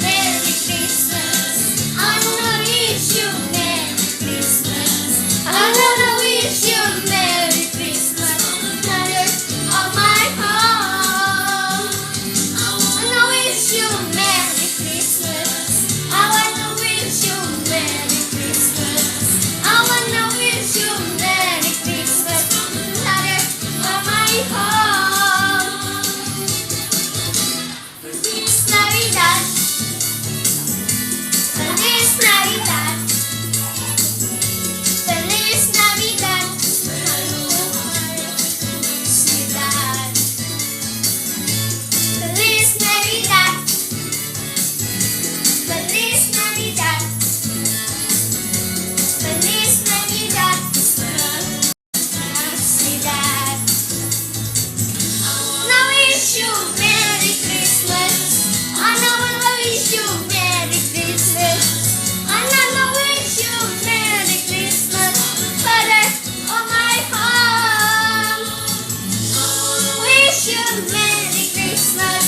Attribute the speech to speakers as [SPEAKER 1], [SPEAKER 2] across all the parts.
[SPEAKER 1] Merry Christmas. I wanna wish you Merry Christmas. I wanna wish you Merry Christmas. Mother of my heart. I wanna wish you Merry Christmas. I wanna wish you Merry Christmas. I wanna wish you Merry Christmas. Mother of my heart. Feliz Navidad. Feliz Navidad. Feliz Navidad. Feliz Navidad. Feliz Navidad. Feliz Navidad. Navidad. I wanna wish you Merry Christmas. I wanna wish you Merry Christmas. I wanna wish you Merry Christmas. Father of my heart. Wish you Merry Christmas.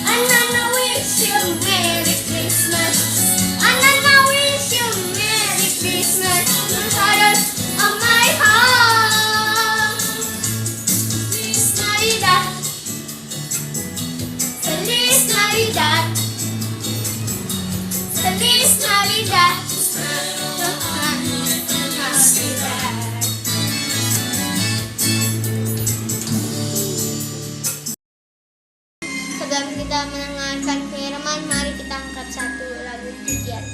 [SPEAKER 1] I wanna wish you Merry Christmas. I wanna wish you Merry Christmas. Father of my heart. Feliz Navidad. Feliz Navidad. Feliz Navidad. Navidad. Sebelum kita mendengarkan firman, mari kita angkat satu lagu pujian.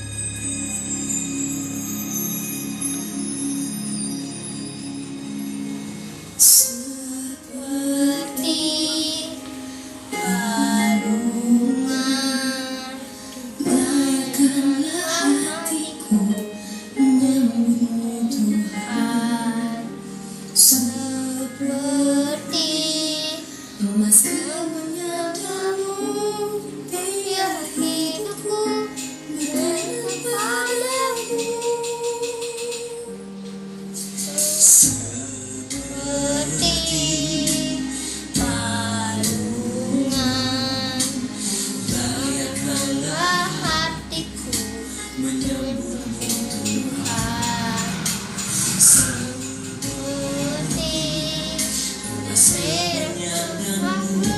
[SPEAKER 1] Seperti balungan, bagaikanlah hatiku menyambutmu Tuhan. Seperti emas kemenyatamu, biar hidupku mengenal padamu. Seperti balungan, bagaikanlah hatiku menyambutmu Tuhan. Seperti emas kemenyatamu,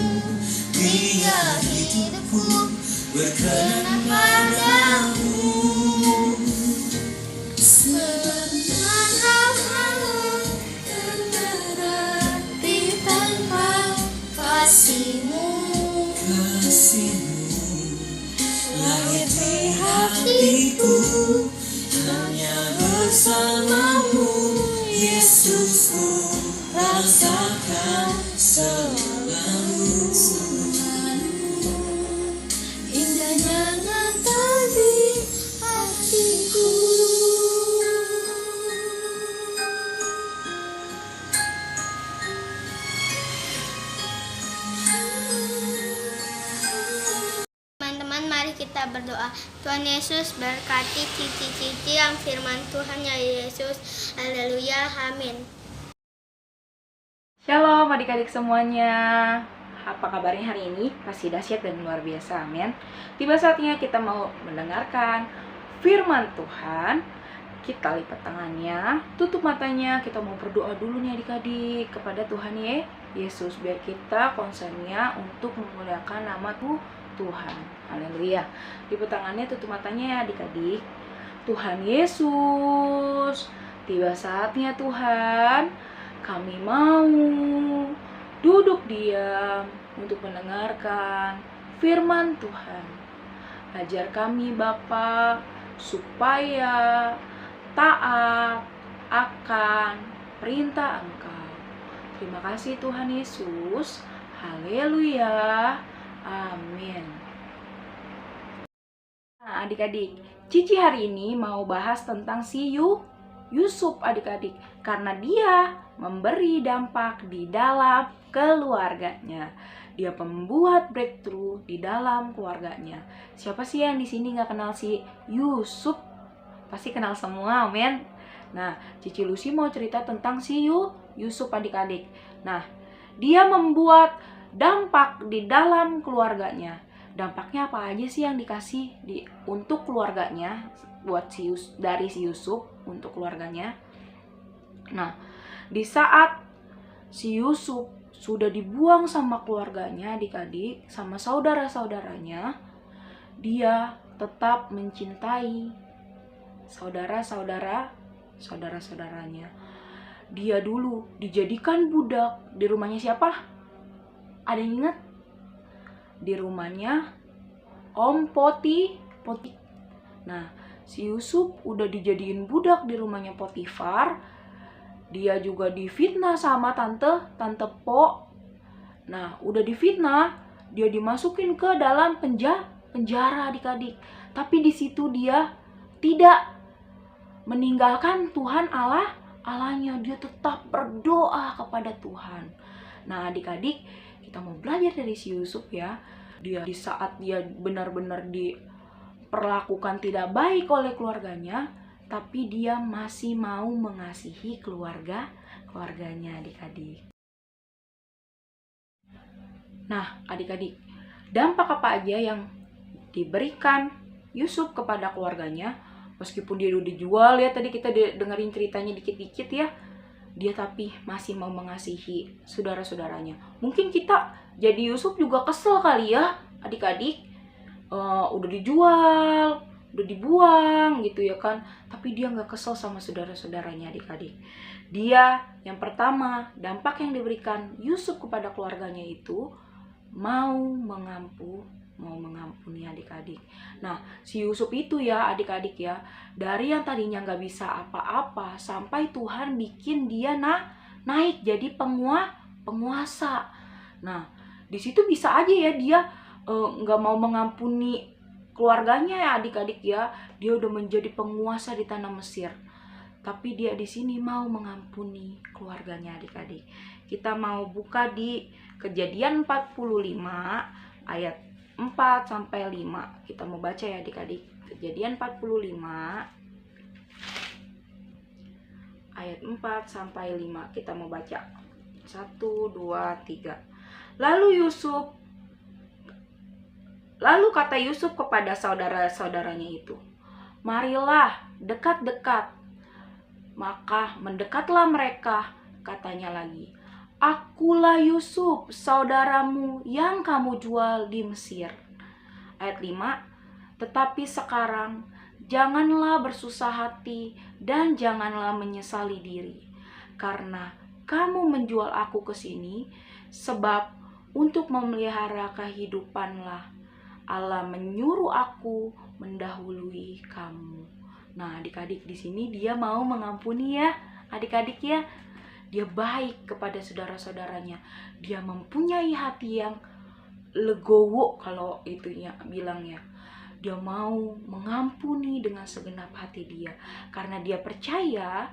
[SPEAKER 1] biar hidupku berkenan padamu. Sebab rahmatmu terberati tanpa kasihmu. Lahir di hatiku hanya bersamamu, Yesusku rasakan selalu. Indahnya Natal di hatiku. Teman-teman, mari kita berdoa. Tuhan Yesus berkati cici-cici yang firman Tuhan ya Yesus. Haleluya, amin.
[SPEAKER 2] Shalom adik-adik semuanya. Apa kabarnya hari ini? Pasti dahsyat dan luar biasa, amin. Tiba saatnya kita mau mendengarkan firman Tuhan. Kita lipat tangannya, tutup matanya, kita mau berdoa dulu nih adik-adik kepada Tuhan Yesus, biar kita konsennya untuk memuliakan nama Tuhan. Haleluya. Lipat tangannya, tutup matanya ya adik-adik. Tuhan Yesus, tiba saatnya Tuhan, kami mau duduk diam untuk mendengarkan firman Tuhan. Ajar kami Bapa supaya taat akan perintah Engkau. Terima kasih Tuhan Yesus. Haleluya. Amin. Nah, adik-adik, Cici hari ini mau bahas tentang si Yusuf adik-adik, karena dia memberi dampak di dalam keluarganya. Dia pembuat breakthrough di dalam keluarganya. Siapa sih yang di sini nggak kenal si Yusuf? Pasti kenal semua, amin. Nah, Cici Lucy mau cerita tentang si Yusuf adik-adik. Nah, dia membuat dampak di dalam keluarganya. dampaknya apa aja sih yang dikasih untuk keluarganya, buat dari si Yusuf untuk keluarganya. Nah, di saat si Yusuf sudah dibuang sama keluarganya, adik-adik, sama saudara-saudaranya, dia tetap mencintai saudara-saudaranya. Dia dulu dijadikan budak di rumahnya siapa? Ada yang ingat? Di rumahnya Om Poti. Nah, si Yusuf udah dijadiin budak di rumahnya Potifar. Dia juga difitnah sama tante Po. Nah, udah difitnah, dia dimasukin ke dalam penjara adik-adik. Tapi di situ dia tidak meninggalkan Tuhan Allahnya. Dia tetap berdoa kepada Tuhan. Nah, adik-adik, kita mau belajar dari si Yusuf ya. Dia di saat dia benar-benar diperlakukan tidak baik oleh keluarganya, tapi dia masih mau mengasihi keluarganya, adik-adik. Nah, adik-adik, dampak apa aja yang diberikan Yusuf kepada keluarganya? Meskipun dia udah dijual ya, tadi kita dengerin ceritanya dikit-dikit ya, dia tapi masih mau mengasihi saudara-saudaranya. Mungkin kita jadi Yusuf juga kesel kali ya, adik-adik. Udah dijual, udah dibuang gitu ya kan, tapi dia nggak kesel sama saudara-saudaranya, adik-adik. Dia yang pertama, dampak yang diberikan Yusuf kepada keluarganya itu mau mengampuni adik-adik. Nah, si Yusuf itu ya adik-adik ya, dari yang tadinya nggak bisa apa-apa sampai Tuhan bikin dia naik jadi penguasa. Nah, di situ bisa aja ya dia nggak mau mengampuni keluarganya ya adik-adik ya. Dia udah menjadi penguasa di tanah Mesir, tapi dia di sini mau mengampuni keluarganya, adik-adik. Kita mau buka di Kejadian 45 ayat 4 sampai 5. Kita mau baca ya adik-adik. Kejadian 45 ayat 4 sampai 5. Kita mau baca. 1 2 3. Lalu kata Yusuf kepada saudara-saudaranya itu, "Marilah dekat-dekat." Maka mendekatlah mereka, katanya lagi, "Akulah Yusuf, saudaramu yang kamu jual di Mesir." Ayat 5, "Tetapi sekarang janganlah bersusah hati dan janganlah menyesali diri, karena kamu menjual aku ke sini, sebab untuk memelihara kehidupanlah Allah menyuruh aku mendahului kamu." Nah, adik-adik, di sini dia mau mengampuni ya, adik-adik ya. Dia baik kepada saudara-saudaranya. Dia mempunyai hati yang legowo kalau itunya bilangnya. Dia mau mengampuni dengan segenap hati dia, karena dia percaya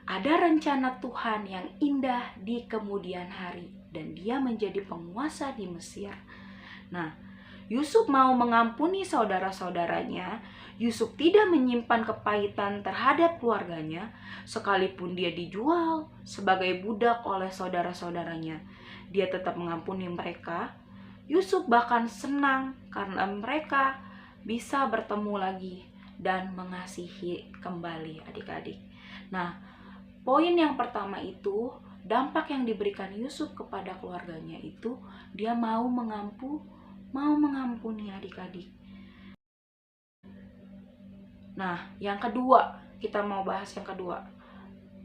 [SPEAKER 2] ada rencana Tuhan yang indah di kemudian hari, dan dia menjadi penguasa di Mesir. Nah, Yusuf mau mengampuni saudara-saudaranya. Yusuf tidak menyimpan kepahitan terhadap keluarganya, sekalipun dia dijual sebagai budak oleh saudara-saudaranya. Dia tetap mengampuni mereka. Yusuf bahkan senang karena mereka bisa bertemu lagi dan mengasihi kembali, adik-adik. Nah, poin yang pertama itu, dampak yang diberikan Yusuf kepada keluarganya itu, dia mau mengampuni adik-adik. Nah, yang kedua, kita mau bahas yang kedua.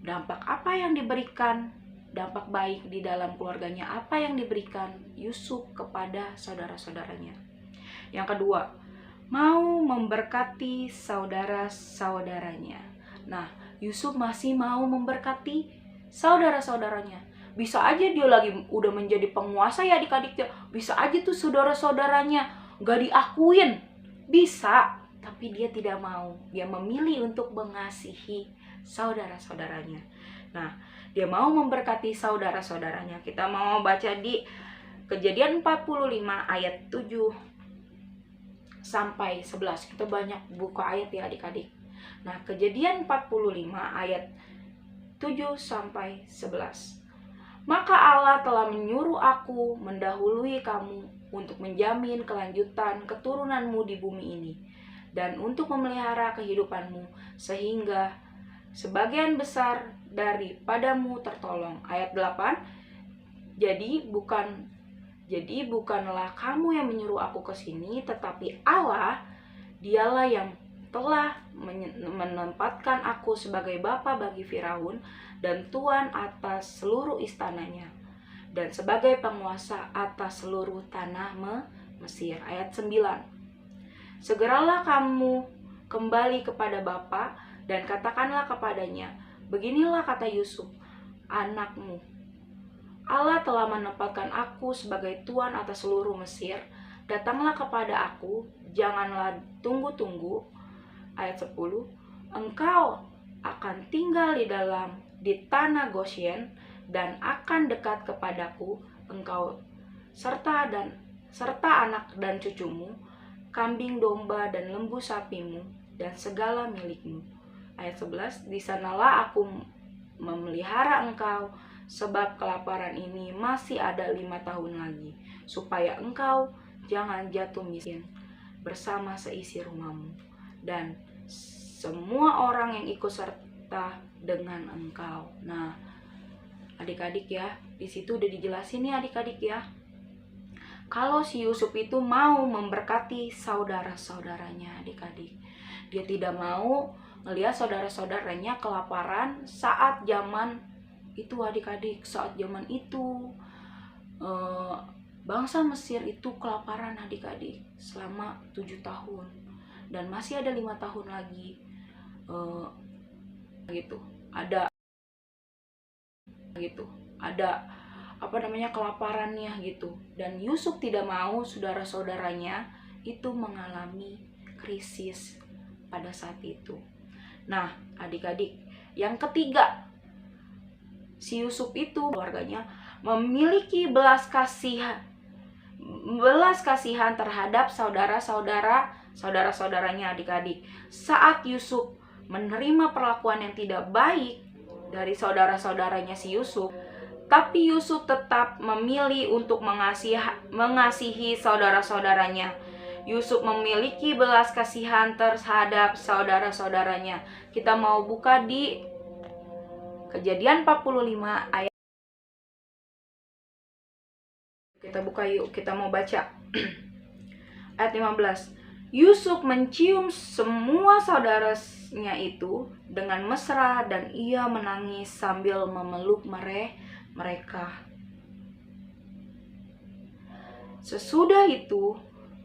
[SPEAKER 2] Dampak apa yang diberikan, dampak baik di dalam keluarganya, apa yang diberikan Yusuf kepada saudara-saudaranya. Yang kedua, mau memberkati saudara-saudaranya. Nah, Yusuf masih mau memberkati saudara-saudaranya. Bisa aja dia lagi udah menjadi penguasa ya adik-adik ya. Bisa aja tuh saudara-saudaranya gak diakuin. Bisa, tapi dia tidak mau. Dia memilih untuk mengasihi saudara-saudaranya. Nah, dia mau memberkati saudara-saudaranya. Kita mau baca di Kejadian 45 ayat 7 sampai 11. Kita banyak buka ayat ya adik-adik. Nah, Kejadian 45 ayat 7 sampai 11. "Maka Allah telah menyuruh aku mendahului kamu untuk menjamin kelanjutan keturunanmu di bumi ini, dan untuk memelihara kehidupanmu, sehingga sebagian besar daripadamu tertolong. Ayat 8, Jadi bukanlah kamu yang menyuruh aku ke sini, tetapi Allah, dialah yang telah menempatkan aku sebagai bapa bagi Firaun dan tuan atas seluruh istananya, dan sebagai penguasa atas seluruh tanah Mesir. Ayat 9, segeralah kamu kembali kepada bapa dan katakanlah kepadanya, beginilah kata Yusuf, anakmu, Allah telah menempatkan aku sebagai tuan atas seluruh Mesir. Datanglah kepada aku, janganlah tunggu-tunggu. Ayat 10, engkau akan tinggal di tanah Gosyen dan akan dekat kepadaku, engkau serta anak dan cucumu, kambing domba dan lembu sapimu, dan segala milikmu. Ayat 11, di sanalah aku memelihara engkau, sebab kelaparan ini masih ada 5 tahun lagi, supaya engkau jangan jatuh miskin bersama seisi rumahmu dan semua orang yang ikut serta dengan engkau. Nah, adik-adik ya, di situ udah dijelasin nih adik-adik ya. Kalau si Yusuf itu mau memberkati saudara-saudaranya, adik-adik. Dia tidak mau melihat saudara-saudaranya kelaparan saat zaman itu, adik-adik. Saat zaman itu bangsa Mesir itu kelaparan, adik-adik, selama 7 tahun. Dan masih ada 5 tahun lagi ada kelaparannya gitu. Dan Yusuf tidak mau saudara-saudaranya itu mengalami krisis pada saat itu. Nah, adik-adik, yang ketiga, si Yusuf itu keluarganya memiliki belas kasihan terhadap saudara-saudaranya, adik-adik. Saat Yusuf menerima perlakuan yang tidak baik dari saudara-saudaranya si Yusuf, tapi Yusuf tetap memilih untuk mengasihi saudara-saudaranya. Yusuf memiliki belas kasihan terhadap saudara-saudaranya. Kita mau buka di Kejadian 45 ayat. Kita buka yuk, kita mau baca. Ayat 15. Yusuf mencium semua saudaranya itu dengan mesra dan ia menangis sambil memeluk mereka. Sesudah itu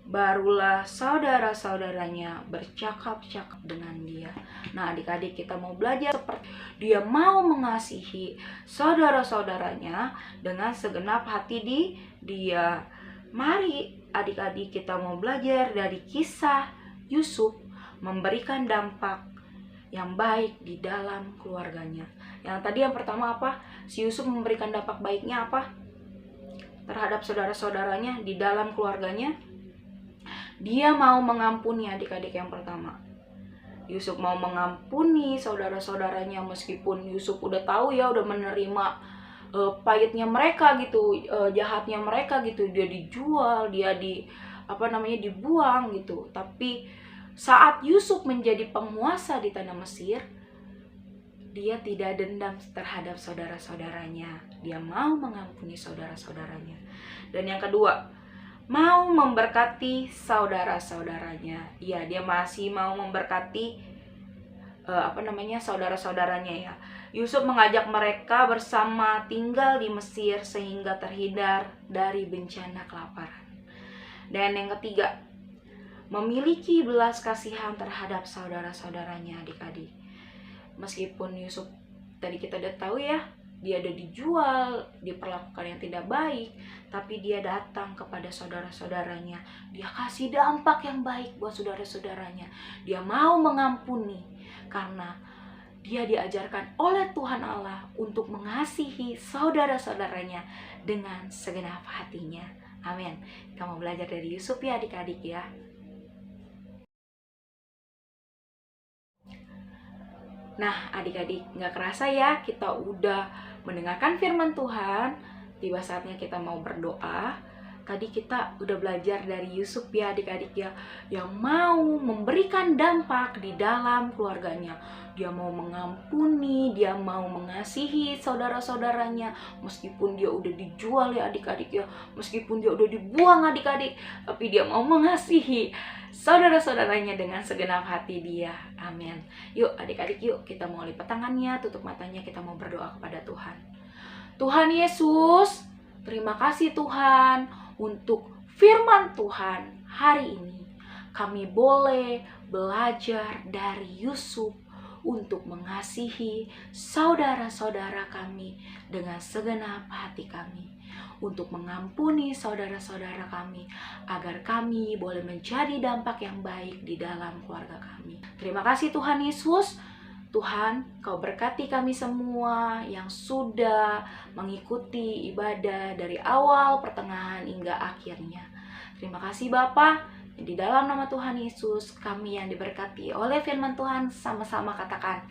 [SPEAKER 2] barulah saudara-saudaranya bercakap-cakap dengan dia. Nah, adik-adik, kita mau belajar seperti dia mau mengasihi saudara-saudaranya dengan segenap hati dia. Mari adik-adik, kita mau belajar dari kisah Yusuf memberikan dampak yang baik di dalam keluarganya. Yang pertama apa? Si Yusuf memberikan dampak baiknya apa? Terhadap saudara-saudaranya di dalam keluarganya. Dia mau mengampuni, adik-adik, yang pertama. Yusuf mau mengampuni saudara-saudaranya meskipun Yusuf udah tahu ya, udah menerima pahitnya mereka gitu, jahatnya mereka gitu. Dia dijual, dia dibuang gitu. Tapi saat Yusuf menjadi penguasa di tanah Mesir, dia tidak dendam terhadap saudara-saudaranya. Dia mau mengampuni saudara-saudaranya. Dan yang kedua, mau memberkati saudara-saudaranya. Ya, dia masih mau memberkati saudara-saudaranya ya. Yusuf mengajak mereka bersama tinggal di Mesir sehingga terhindar dari bencana kelaparan. Dan yang ketiga, memiliki belas kasihan terhadap saudara-saudaranya, adik-adik. Meskipun Yusuf tadi kita udah tahu ya, dia ada dijual, diperlakukan yang tidak baik, tapi dia datang kepada saudara-saudaranya. Dia kasih dampak yang baik buat saudara-saudaranya. Dia mau mengampuni karena dia diajarkan oleh Tuhan Allah untuk mengasihi saudara-saudaranya dengan segenap hatinya. Amin. Kamu belajar dari Yusuf ya, adik-adik ya. Nah, adik-adik, gak kerasa ya kita udah mendengarkan firman Tuhan. Tiba saatnya kita mau berdoa. Tadi kita udah belajar dari Yusuf ya adik-adik ya, yang mau memberikan dampak di dalam keluarganya. Dia mau mengampuni, dia mau mengasihi saudara-saudaranya, meskipun dia udah dijual ya adik-adik ya, meskipun dia udah dibuang adik-adik, tapi dia mau mengasihi saudara-saudaranya dengan segenap hati dia. Amin. Yuk adik-adik, yuk kita mau lipat tangannya, tutup matanya, kita mau berdoa kepada Tuhan. Tuhan Yesus, terima kasih Tuhan untuk firman Tuhan hari ini. Kami boleh belajar dari Yusuf untuk mengasihi saudara-saudara kami dengan segenap hati kami, untuk mengampuni saudara-saudara kami, agar kami boleh menjadi dampak yang baik di dalam keluarga kami. Terima kasih Tuhan Yesus. Tuhan, Kau berkati kami semua yang sudah mengikuti ibadah dari awal, pertengahan, hingga akhirnya. Terima kasih Bapa. Di dalam nama Tuhan Yesus, kami yang diberkati oleh firman Tuhan sama-sama katakan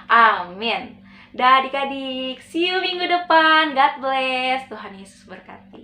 [SPEAKER 2] amin. Dah adik-adik, see you minggu depan. God bless. Tuhan Yesus berkati.